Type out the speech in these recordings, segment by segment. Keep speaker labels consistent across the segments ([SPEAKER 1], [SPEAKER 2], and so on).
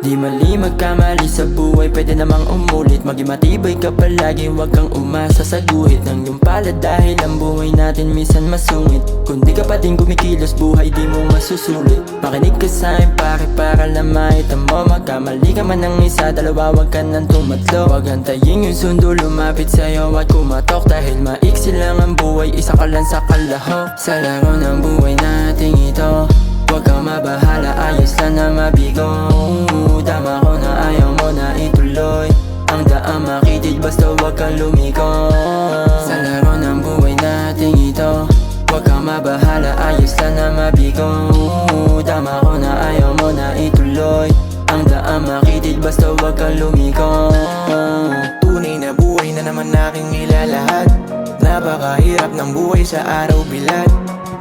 [SPEAKER 1] Di mali magkamali sa buhay, pwede namang umulit. Maging matibay ka palagi, wag kang umasa sa guhit ng iyong palad. Dahil ang buhay natin minsan masungit. Kung di ka pa din kumikilos, buhay di mo masusulit. Makinig ka sa'kin pare, para lang makita mo. Magkamali ka man ng isa, dalawa, wag ka nang tumatlo. Wag antayin yung sundo lumapit sa'yo at kumatok. Dahil maiksi lang ang buhay, isa ka lang sa kalahok. Sa laro ng buhay nating ito, wag kang mabahala, ayos lang na mabigo. Tama ko na ayaw mo na ituloy ang daan makitid, basta wag kang lumiko. Sa laro ng buhay nating ito, wag kang mabahala, ayos lang na mabigo. Tama ko na ayaw mo na ituloy ang daan makitid, basta wag kang lumiko.
[SPEAKER 2] Tunay na buhay na naman aking ilalahad. Napakahirap ng buhay sa araw bilad.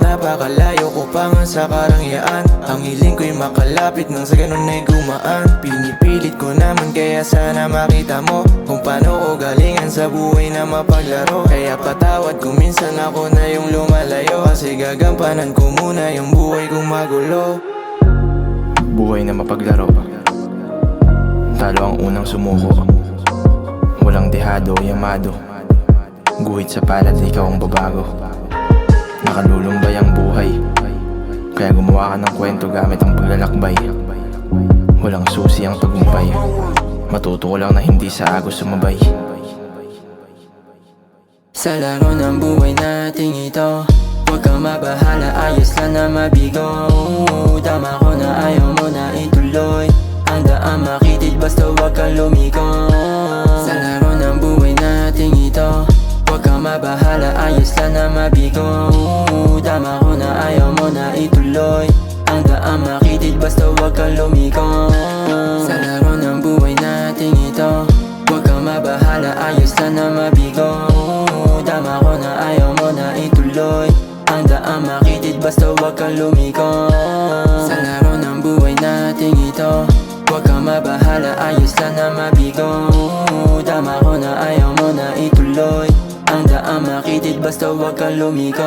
[SPEAKER 2] Napakalayo ko pa nga sa karangyaan. Ang hiling ko'y makalapit nang sa ganun ay gumaan. Pinipilit ko naman kaya sana makita mo kung paano ko galingan sa buhay na mapaglaro. Kaya patawad kung minsan ako na yung lumalayo, kasi gagampanan ko muna yung buhay kong magulo.
[SPEAKER 3] Buhay na mapaglaro, talo ang unang sumuko. Walang dehado o yamado, guhit sa palad, ikaw ang babago. Nakalulumbay ang buhay, kaya gumawa ka ng kwento gamit ang paglalakbay. Walang susi ang tagumpay, matuto ko lang na hindi sa agos sumabay.
[SPEAKER 1] Sa laro ng buhay nating ito, wag kang mabahala, ayos lang na mabigo. Tama ko na ayaw mo na ituloy ang daan makitid, basta wag kang lumiko. Sa laro ng buhay nating ito, wag kang mabahala, ayos lang na mabigo. Tama ko na ayaw mo na ituloy ang daan makitid, basta wag kang lumiko. Sa laro ng buhay nating ito, wag kang mabahala, ayos lang na mabigo. Tama ko na ayaw mo na ituloy ang daan makitid, basta wag kang lumiko. Sa laro ng buhay nating ito, wag kang mabahala, ayos lang na mabigo. Tama ko na ayaw mo na ituloy ang daan makitid, basta wag kang lumiko.